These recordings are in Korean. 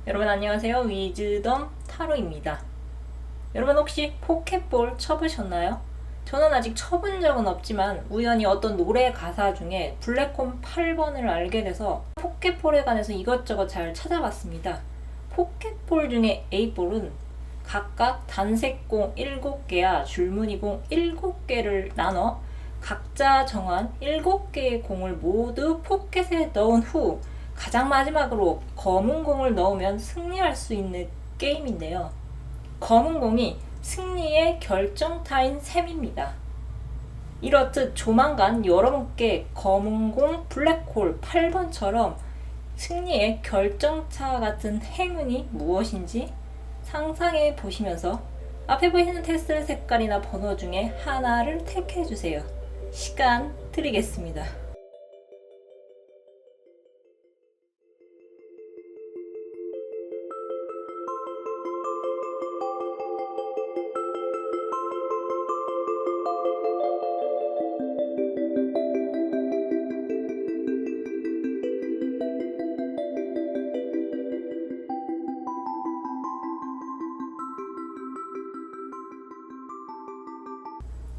여러분 안녕하세요. 위즈덤 타로입니다. 여러분 혹시 포켓볼 쳐보셨나요? 저는 아직 쳐본 적은 없지만 우연히 어떤 노래 가사 중에 블랙홈 8번을 알게 돼서 포켓볼에 관해서 이것저것 잘 찾아봤습니다. 포켓볼 중에 A볼은 각각 단색공 7개와 줄무늬공 7개를 나눠 각자 정한 7개의 공을 모두 포켓에 넣은 후 가장 마지막으로 검은 공을 넣으면 승리할 수 있는 게임인데요. 검은 공이 승리의 결정타인 셈입니다. 이렇듯 조만간 여러분께 검은 공 블랙홀 8번처럼 승리의 결정차 같은 행운이 무엇인지 상상해 보시면서 앞에 보이는 테스트 색깔이나 번호 중에 하나를 택해 주세요. 시간 드리겠습니다.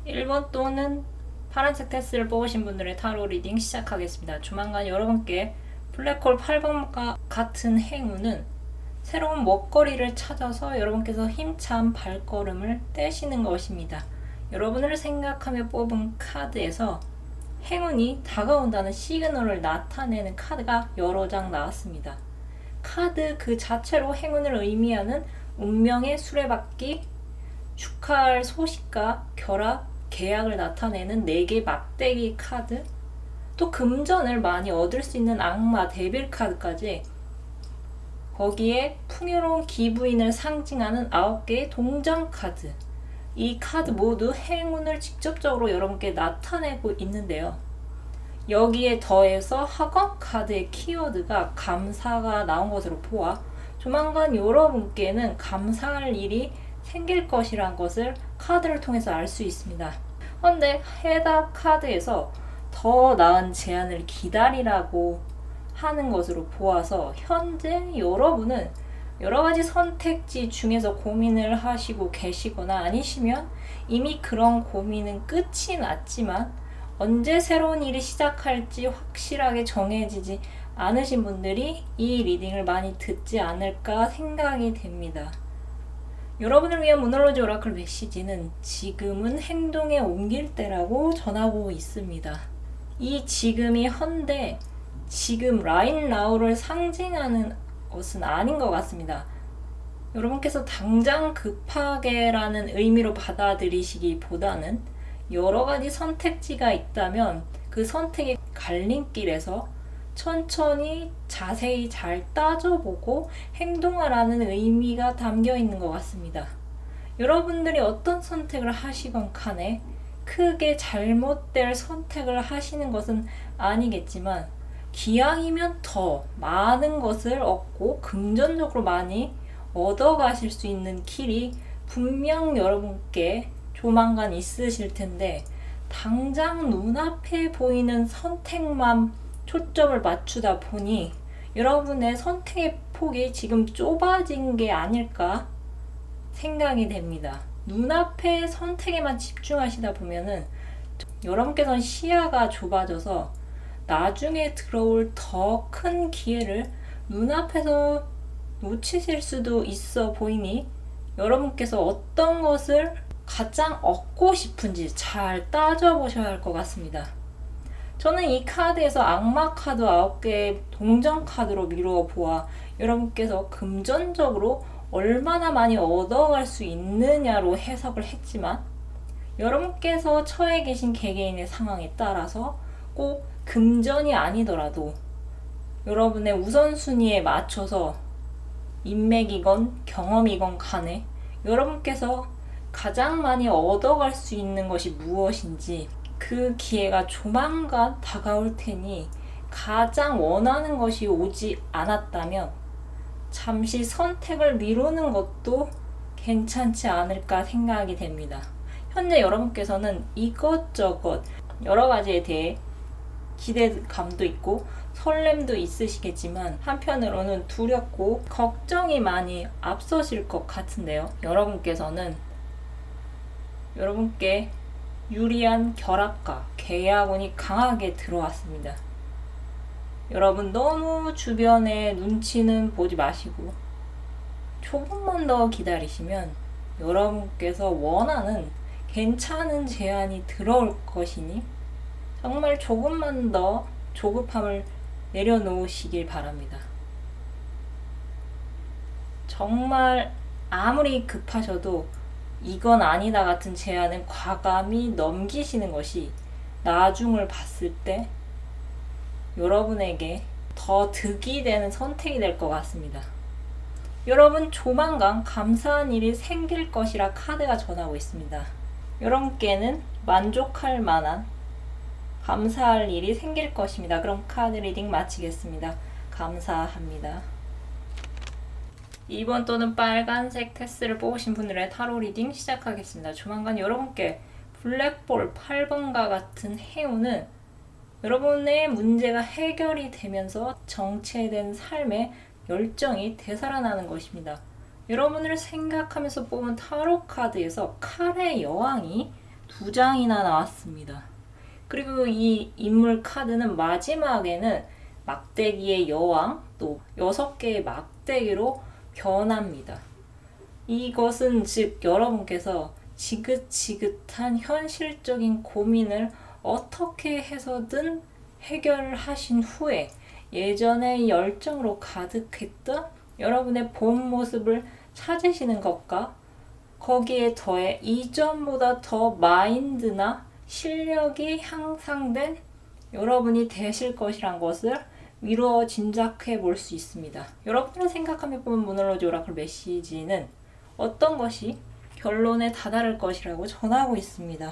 1번 또는 파란색 테스트를 뽑으신 분들의 타로 리딩 시작하겠습니다. 조만간 여러분께 블랙홀 8번과 같은 행운은 새로운 먹거리를 찾아서 여러분께서 힘찬 발걸음을 떼시는 것입니다. 여러분을 생각하며 뽑은 카드에서 행운이 다가온다는 시그널을 나타내는 카드가 여러 장 나왔습니다. 카드 그 자체로 행운을 의미하는 운명의 수레바퀴, 축하할 소식과 결합, 계약을 나타내는 4개 막대기 카드, 또 금전을 많이 얻을 수 있는 악마 데빌 카드까지, 거기에 풍요로운 기부인을 상징하는 9개의 동전 카드, 이 카드 모두 행운을 직접적으로 여러분께 나타내고 있는데요. 여기에 더해서 학원 카드의 키워드가 감사가 나온 것으로 보아 조만간 여러분께는 감사할 일이 생길 것이란 것을 카드를 통해서 알 수 있습니다. 그런데 해답 카드에서 더 나은 제안을 기다리라고 하는 것으로 보아서 현재 여러분은 여러가지 선택지 중에서 고민을 하시고 계시거나 아니시면 이미 그런 고민은 끝이 났지만 언제 새로운 일이 시작할지 확실하게 정해지지 않으신 분들이 이 리딩을 많이 듣지 않을까 생각이 됩니다. 여러분을 위한 모놀로지 오라클 메시지는 지금은 행동에 옮길 때라고 전하고 있습니다. 이 지금이 현대, 지금 라인 나우를 상징하는 것은 아닌 것 같습니다. 여러분께서 당장 급하게라는 의미로 받아들이시기보다는 여러 가지 선택지가 있다면 그 선택의 갈림길에서 천천히 자세히 잘 따져보고 행동하라는 의미가 담겨 있는 것 같습니다. 여러분들이 어떤 선택을 하시건 간에 크게 잘못될 선택을 하시는 것은 아니겠지만 기왕이면 더 많은 것을 얻고 금전적으로 많이 얻어가실 수 있는 길이 분명 여러분께 조만간 있으실 텐데 당장 눈앞에 보이는 선택만 초점을 맞추다 보니 여러분의 선택의 폭이 지금 좁아진 게 아닐까 생각이 됩니다. 눈앞의 선택에만 집중하시다 보면은 여러분께서는 시야가 좁아져서 나중에 들어올 더 큰 기회를 눈앞에서 놓치실 수도 있어 보이니 여러분께서 어떤 것을 가장 얻고 싶은지 잘 따져보셔야 할 것 같습니다. 저는 이 카드에서 악마 카드 9개의 동전 카드로 미루어 보아 여러분께서 금전적으로 얼마나 많이 얻어갈 수 있느냐로 해석을 했지만 여러분께서 처해 계신 개개인의 상황에 따라서 꼭 금전이 아니더라도 여러분의 우선순위에 맞춰서 인맥이건 경험이건 간에 여러분께서 가장 많이 얻어갈 수 있는 것이 무엇인지 그 기회가 조만간 다가올 테니 가장 원하는 것이 오지 않았다면 잠시 선택을 미루는 것도 괜찮지 않을까 생각이 됩니다. 현재 여러분께서는 이것저것 여러 가지에 대해 기대감도 있고 설렘도 있으시겠지만 한편으로는 두렵고 걱정이 많이 앞서실 것 같은데요. 여러분께 유리한 결합과 계약운이 강하게 들어왔습니다. 여러분 너무 주변에 눈치는 보지 마시고 조금만 더 기다리시면 여러분께서 원하는 괜찮은 제안이 들어올 것이니 정말 조금만 더 조급함을 내려놓으시길 바랍니다. 정말 아무리 급하셔도 이건 아니다 같은 제안은 과감히 넘기시는 것이 나중을 봤을 때 여러분에게 더 득이 되는 선택이 될 것 같습니다. 여러분 조만간 감사한 일이 생길 것이라 카드가 전하고 있습니다. 여러분께는 만족할 만한 감사할 일이 생길 것입니다. 그럼 카드 리딩 마치겠습니다. 감사합니다. 2번 또는 빨간색 테스를 뽑으신 분들의 타로 리딩 시작하겠습니다. 조만간 여러분께 블랙볼 8번과 같은 행운은 여러분의 문제가 해결이 되면서 정체된 삶의 열정이 되살아나는 것입니다. 여러분을 생각하면서 뽑은 타로 카드에서 칼의 여왕이 2장이나 나왔습니다. 그리고 이 인물 카드는 마지막에는 막대기의 여왕 또 6개의 막대기로 변합니다. 이것은 즉 여러분께서 지긋지긋한 현실적인 고민을 어떻게 해서든 해결하신 후에 예전의 열정으로 가득했던 여러분의 본 모습을 찾으시는 것과 거기에 더해 이전보다 더 마인드나 실력이 향상된 여러분이 되실 것이란 것을 미루어 짐작해 볼 수 있습니다. 여러분을 생각하며 보는 모놀로지 오라클 메시지는 어떤 것이 결론에 다다를 것이라고 전하고 있습니다.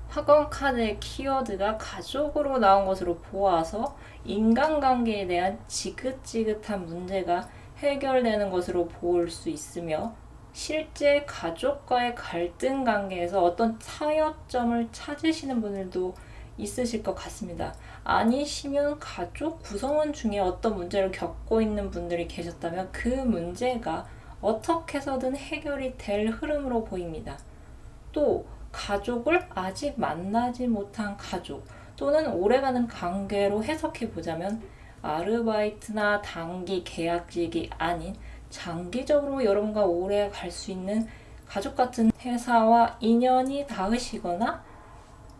학원 카드의 키워드가 가족으로 나온 것으로 보아서 인간관계에 대한 지긋지긋한 문제가 해결되는 것으로 볼 수 있으며 실제 가족과의 갈등 관계에서 어떤 타협점을 찾으시는 분들도 있으실 것 같습니다. 아니시면 가족 구성원 중에 어떤 문제를 겪고 있는 분들이 계셨다면 그 문제가 어떻게 해서든 해결이 될 흐름으로 보입니다. 또 가족을 아직 만나지 못한 가족 또는 오래가는 관계로 해석해 보자면 아르바이트나 단기 계약직이 아닌 장기적으로 여러분과 오래 갈 수 있는 가족 같은 회사와 인연이 닿으시거나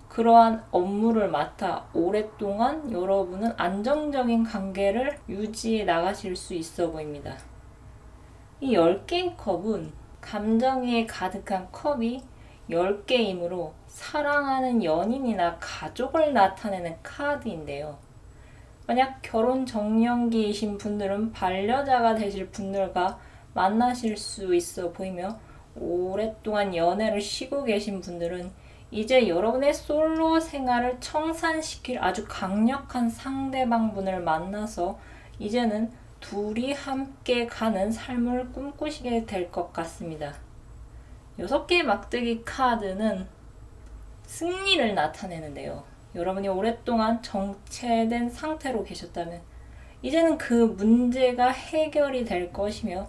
그러한 업무를 맡아 오랫동안 여러분은 안정적인 관계를 유지해 나가실 수 있어 보입니다. 이 10개의 컵은 감정이 가득한 컵이 10개이므로 사랑하는 연인이나 가족을 나타내는 카드인데요. 만약 결혼 정년기이신 분들은 반려자가 되실 분들과 만나실 수 있어 보이며 오랫동안 연애를 쉬고 계신 분들은 이제 여러분의 솔로 생활을 청산시킬 아주 강력한 상대방분을 만나서 이제는 둘이 함께 가는 삶을 꿈꾸시게 될 것 같습니다. 6개의 막대기 카드는 승리를 나타내는데요. 여러분이 오랫동안 정체된 상태로 계셨다면 이제는 그 문제가 해결이 될 것이며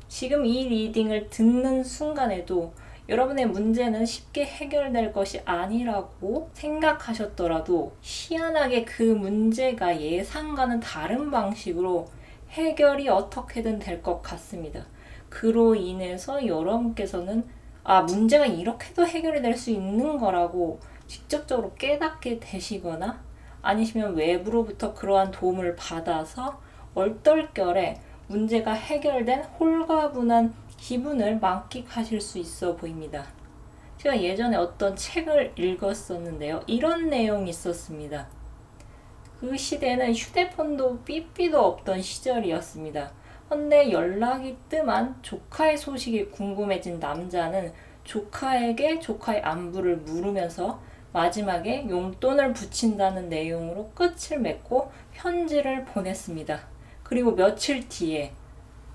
지금 이 리딩을 듣는 순간에도 여러분의 문제는 쉽게 해결될 것이 아니라고 생각하셨더라도 희한하게 그 문제가 예상과는 다른 방식으로 해결이 어떻게든 될 것 같습니다. 그로 인해서 여러분께서는 문제가 이렇게도 해결이 될 수 있는 거라고 직접적으로 깨닫게 되시거나 아니시면 외부로부터 그러한 도움을 받아서 얼떨결에 문제가 해결된 홀가분한 기분을 만끽하실 수 있어 보입니다. 제가 예전에 어떤 책을 읽었었는데요. 이런 내용이 있었습니다. 그 시대는 휴대폰도 삐삐도 없던 시절이었습니다. 헌데 연락이 뜸한 조카의 소식이 궁금해진 남자는 조카에게 조카의 안부를 물으면서 마지막에 용돈을 붙인다는 내용으로 끝을 맺고 편지를 보냈습니다. 그리고 며칠 뒤에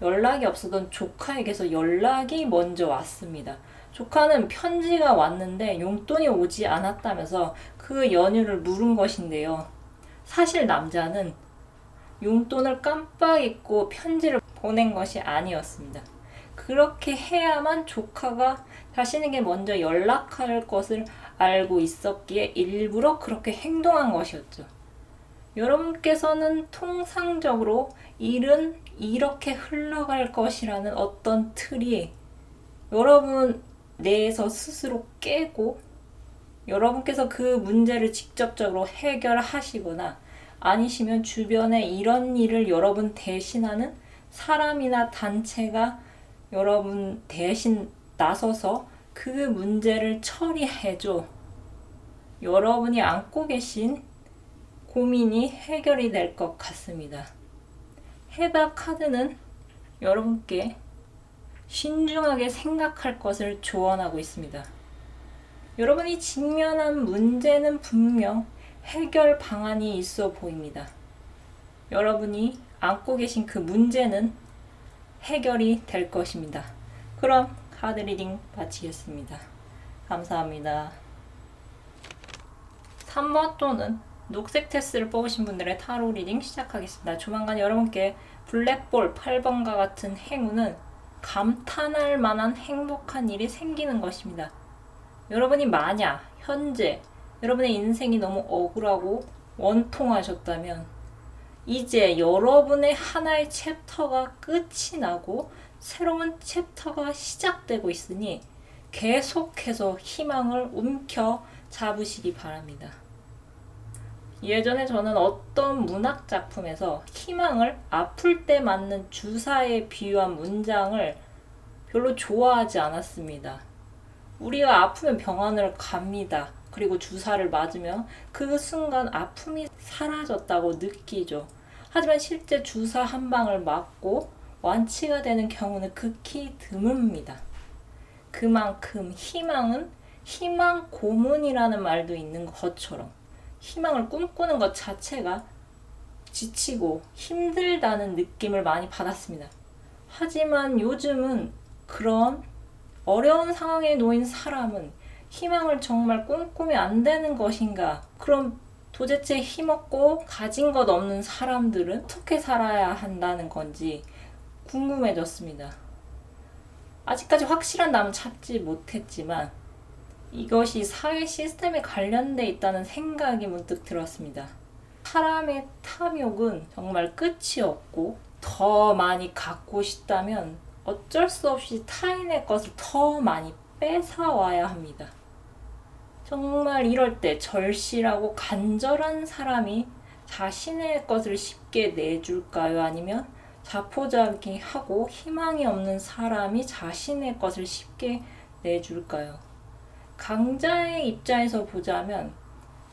연락이 없었던 조카에게서 연락이 먼저 왔습니다. 조카는 편지가 왔는데 용돈이 오지 않았다면서 그 연유를 물은 것인데요. 사실 남자는 용돈을 깜빡 잊고 편지를 보낸 것이 아니었습니다. 그렇게 해야만 조카가 자신에게 먼저 연락할 것을 알고 있었기에 일부러 그렇게 행동한 것이었죠. 여러분께서는 통상적으로 일은 이렇게 흘러갈 것이라는 어떤 틀이 여러분 내에서 스스로 깨고 여러분께서 그 문제를 직접적으로 해결하시거나 아니시면 주변에 이런 일을 여러분 대신하는 사람이나 단체가 여러분 대신 나서서 그 문제를 처리해줘. 여러분이 안고 계신 고민이 해결이 될 것 같습니다. 해답 카드는 여러분께 신중하게 생각할 것을 조언하고 있습니다. 여러분이 직면한 문제는 분명 해결 방안이 있어 보입니다. 여러분이 안고 계신 그 문제는 해결이 될 것입니다. 그럼 카드 리딩 마치겠습니다. 감사합니다. 3번 또는 녹색 테스를 뽑으신 분들의 타로 리딩 시작하겠습니다. 조만간 여러분께 블랙볼 8번과 같은 행운은 감탄할 만한 행복한 일이 생기는 것입니다. 여러분이 만약 현재 여러분의 인생이 너무 억울하고 원통하셨다면 이제 여러분의 하나의 챕터가 끝이 나고 새로운 챕터가 시작되고 있으니 계속해서 희망을 움켜 잡으시기 바랍니다. 예전에 저는 어떤 문학 작품에서 희망을 아플 때 맞는 주사에 비유한 문장을 별로 좋아하지 않았습니다. 우리가 아프면 병원을 갑니다. 그리고 주사를 맞으면 그 순간 아픔이 사라졌다고 느끼죠. 하지만 실제 주사 한 방을 맞고 완치가 되는 경우는 극히 드뭅니다. 그만큼 희망은 희망 고문이라는 말도 있는 것처럼 희망을 꿈꾸는 것 자체가 지치고 힘들다는 느낌을 많이 받았습니다. 하지만 요즘은 그런 어려운 상황에 놓인 사람은 희망을 정말 꿈꾸면 안 되는 것인가? 그럼 도대체 힘없고 가진 것 없는 사람들은 어떻게 살아야 한다는 건지 궁금해졌습니다. 아직까지 확실한 답은 찾지 못했지만 이것이 사회 시스템에 관련돼 있다는 생각이 문득 들었습니다. 사람의 탐욕은 정말 끝이 없고 더 많이 갖고 싶다면 어쩔 수 없이 타인의 것을 더 많이 뺏어와야 합니다. 정말 이럴 때 절실하고 간절한 사람이 자신의 것을 쉽게 내줄까요? 아니면 자포자기하고 희망이 없는 사람이 자신의 것을 쉽게 내줄까요? 강자의 입장에서 보자면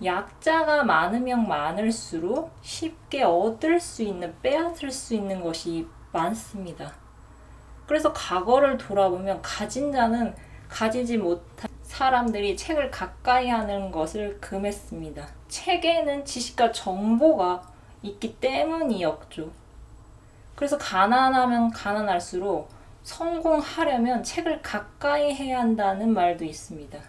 약자가 많으면 많을수록 쉽게 얻을 수 있는, 빼앗을 수 있는 것이 많습니다. 그래서 과거를 돌아보면 가진 자는 가지지 못한 사람들이 책을 가까이 하는 것을 금했습니다. 책에는 지식과 정보가 있기 때문이었죠. 그래서 가난하면 가난할수록 성공하려면 책을 가까이 해야 한다는 말도 있습니다.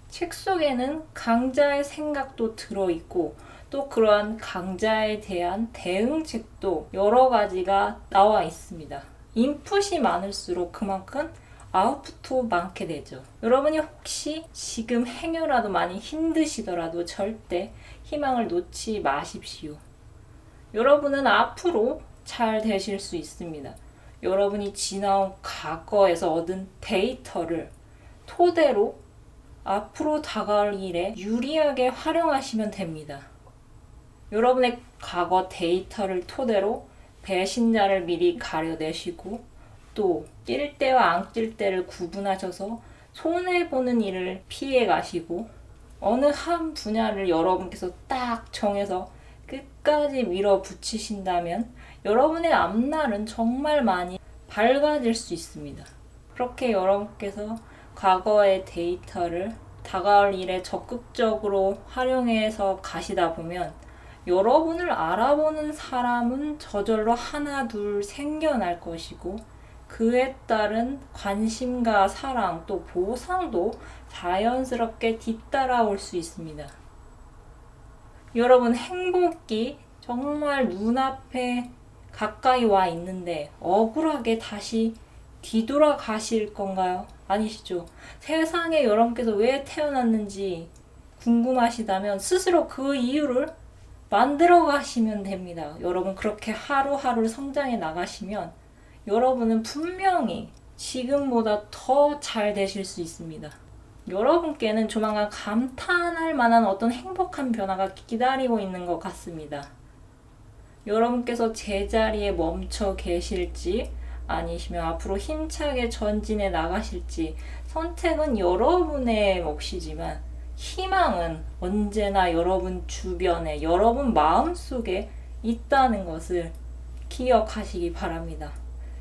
책 속에는 강자의 생각도 들어있고 또 그러한 강자에 대한 대응책도 여러 가지가 나와 있습니다. 인풋이 많을수록 그만큼 아웃풋도 많게 되죠. 여러분이 혹시 지금 행여라도 많이 힘드시더라도 절대 희망을 놓지 마십시오. 여러분은 앞으로 잘 되실 수 있습니다. 여러분이 지나온 과거에서 얻은 데이터를 토대로 앞으로 다가올 일에 유리하게 활용하시면 됩니다. 여러분의 과거 데이터를 토대로 배신자를 미리 가려내시고 또 찔 때와 안 찔 때를 구분하셔서 손해보는 일을 피해 가시고 어느 한 분야를 여러분께서 딱 정해서 끝까지 밀어붙이신다면 여러분의 앞날은 정말 많이 밝아질 수 있습니다. 그렇게 여러분께서 과거의 데이터를 다가올 일에 적극적으로 활용해서 가시다 보면 여러분을 알아보는 사람은 저절로 하나 둘 생겨날 것이고 그에 따른 관심과 사랑 또 보상도 자연스럽게 뒤따라올 수 있습니다. 여러분 행복이 정말 눈앞에 가까이 와 있는데 억울하게 다시 뒤돌아가실 건가요? 아니시죠? 세상에 여러분께서 왜 태어났는지 궁금하시다면 스스로 그 이유를 만들어 가시면 됩니다. 여러분 그렇게 하루하루 성장해 나가시면 여러분은 분명히 지금보다 더 잘 되실 수 있습니다. 여러분께는 조만간 감탄할 만한 어떤 행복한 변화가 기다리고 있는 것 같습니다. 여러분께서 제자리에 멈춰 계실지 아니시면 앞으로 힘차게 전진해 나가실지 선택은 여러분의 몫이지만 희망은 언제나 여러분 주변에 여러분 마음속에 있다는 것을 기억하시기 바랍니다.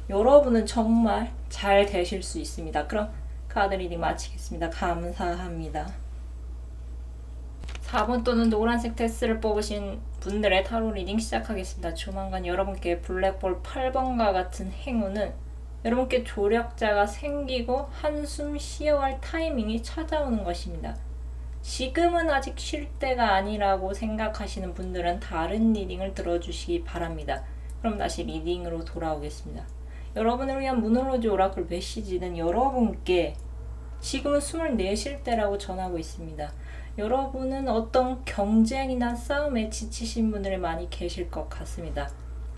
여러분은 정말 잘 되실 수 있습니다. 그럼 카드 리딩 마치겠습니다. 감사합니다. 4번 또는 노란색 테스를 뽑으신 분들의 타로 리딩 시작하겠습니다. 조만간 여러분께 블랙볼 8번과 같은 행운은 여러분께 조력자가 생기고 한숨 쉬어갈 타이밍이 찾아오는 것입니다. 지금은 아직 쉴 때가 아니라고 생각하시는 분들은 다른 리딩을 들어주시기 바랍니다. 그럼 다시 리딩으로 돌아오겠습니다. 여러분을 위한 문홀로지 오라클 메시지는 여러분께 지금은 숨을 내쉴 때라고 전하고 있습니다. 여러분은 어떤 경쟁이나 싸움에 지치신 분들이 많이 계실 것 같습니다.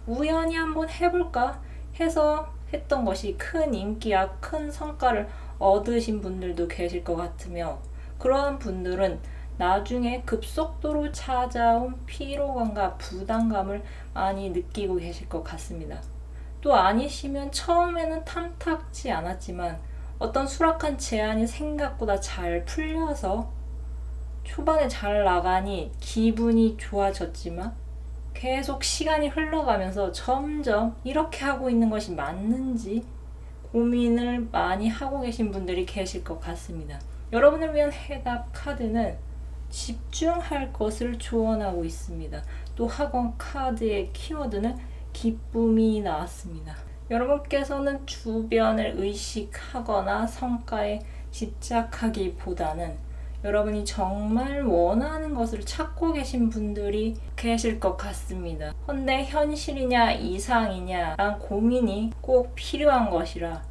우연히 한번 해볼까 해서 했던 것이 큰 인기와 큰 성과를 얻으신 분들도 계실 것 같으며 그러한 분들은 나중에 급속도로 찾아온 피로감과 부담감을 많이 느끼고 계실 것 같습니다. 또 아니시면 처음에는 탐탁지 않았지만 어떤 수락한 제안이 생각보다 잘 풀려서 초반에 잘 나가니 기분이 좋아졌지만 계속 시간이 흘러가면서 점점 이렇게 하고 있는 것이 맞는지 고민을 많이 하고 계신 분들이 계실 것 같습니다. 여러분을 위한 해답 카드는 집중할 것을 조언하고 있습니다. 또 학원 카드의 키워드는 기쁨이 나왔습니다. 여러분께서는 주변을 의식하거나 성과에 집착하기보다는 여러분이 정말 원하는 것을 찾고 계신 분들이 계실 것 같습니다. 헌데 현실이냐 이상이냐 란 고민이 꼭 필요한 것이라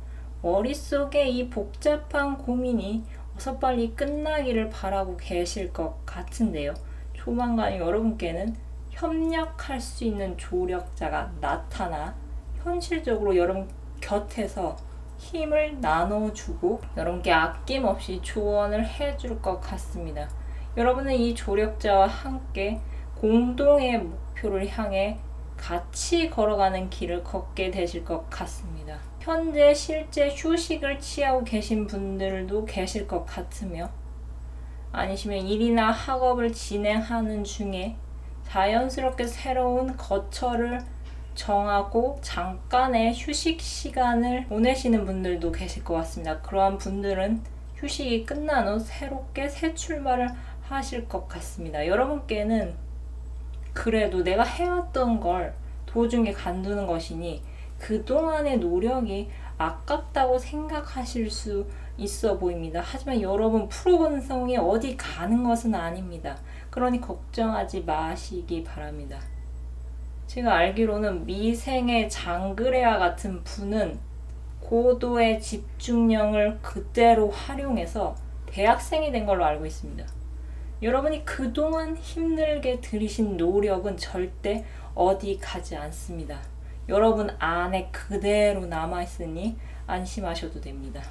머릿속에 이 복잡한 고민이 어서 빨리 끝나기를 바라고 계실 것 같은데요. 조만간 여러분께는 협력할 수 있는 조력자가 나타나 현실적으로 여러분 곁에서 힘을 나눠주고 여러분께 아낌없이 조언을 해줄 것 같습니다. 여러분은 이 조력자와 함께 공동의 목표를 향해 같이 걸어가는 길을 걷게 되실 것 같습니다. 현재 실제 휴식을 취하고 계신 분들도 계실 것 같으며 아니시면 일이나 학업을 진행하는 중에 자연스럽게 새로운 거처를 정하고 잠깐의 휴식 시간을 보내시는 분들도 계실 것 같습니다. 그러한 분들은 휴식이 끝난 후 새롭게 새 출발을 하실 것 같습니다. 여러분께는 그래도 내가 해왔던 걸 도중에 간두는 것이니 그동안의 노력이 아깝다고 생각하실 수 있어 보입니다. 하지만 여러분 프로건성이 어디 가는 것은 아닙니다. 그러니 걱정하지 마시기 바랍니다. 제가 알기로는 미생의 장그레와 같은 분은 고도의 집중력을 그대로 활용해서 대학생이 된 걸로 알고 있습니다. 여러분이 그동안 힘들게 들이신 노력은 절대 어디 가지 않습니다. 여러분 안에 그대로 남아있으니 안심하셔도 됩니다.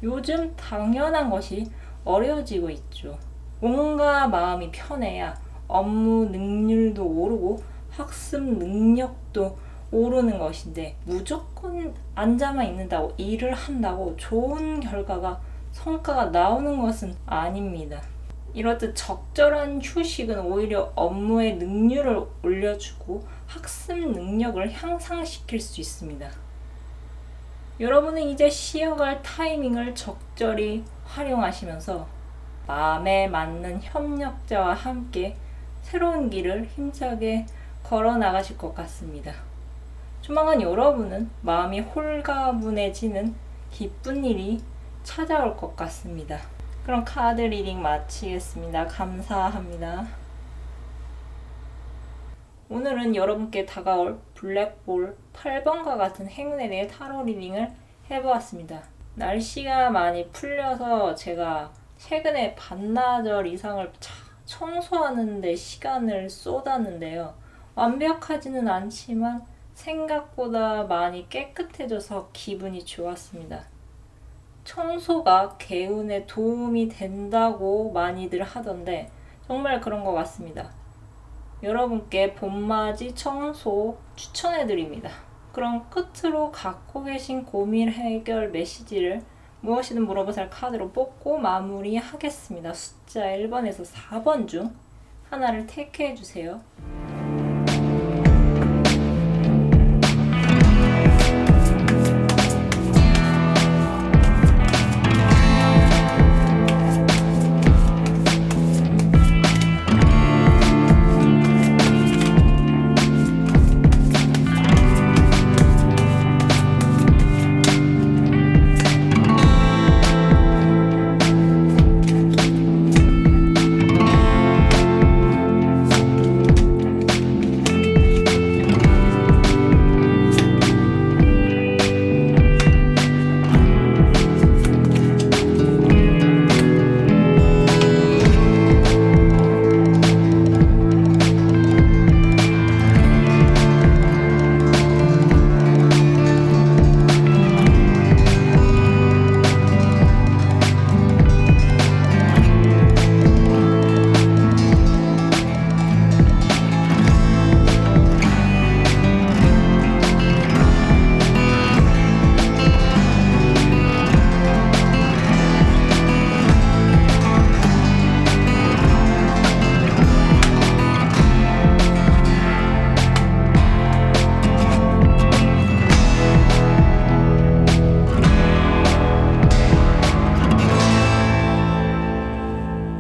요즘 당연한 것이 어려워지고 있죠. 몸과 마음이 편해야 업무 능률도 오르고 학습 능력도 오르는 것인데 무조건 앉아만 있는다고 일을 한다고 좋은 결과가 성과가 나오는 것은 아닙니다. 이렇듯 적절한 휴식은 오히려 업무의 능률을 올려주고 학습 능력을 향상시킬 수 있습니다. 여러분은 이제 쉬어갈 타이밍을 적절히 활용하시면서 마음에 맞는 협력자와 함께 새로운 길을 힘차게 걸어 나가실 것 같습니다. 조만간 여러분은 마음이 홀가분해지는 기쁜 일이 찾아올 것 같습니다. 그럼 카드 리딩 마치겠습니다. 감사합니다. 오늘은 여러분께 다가올 블랙볼 8번과 같은 행운에 대해 타로 리딩을 해보았습니다. 날씨가 많이 풀려서 제가 최근에 반나절 이상을 청소하는 데 시간을 쏟았는데요. 완벽하지는 않지만 생각보다 많이 깨끗해져서 기분이 좋았습니다. 청소가 개운에 도움이 된다고 많이들 하던데 정말 그런 것 같습니다. 여러분께 봄맞이 청소 추천해드립니다. 그럼 끝으로 갖고 계신 고민 해결 메시지를 무엇이든 물어보살 카드로 뽑고 마무리하겠습니다. 숫자 1번에서 4번 중 하나를 택해주세요.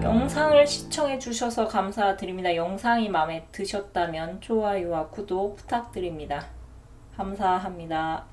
영상을 시청해 주셔서 감사드립니다. 영상이 마음에 드셨다면 좋아요와 구독 부탁드립니다. 감사합니다.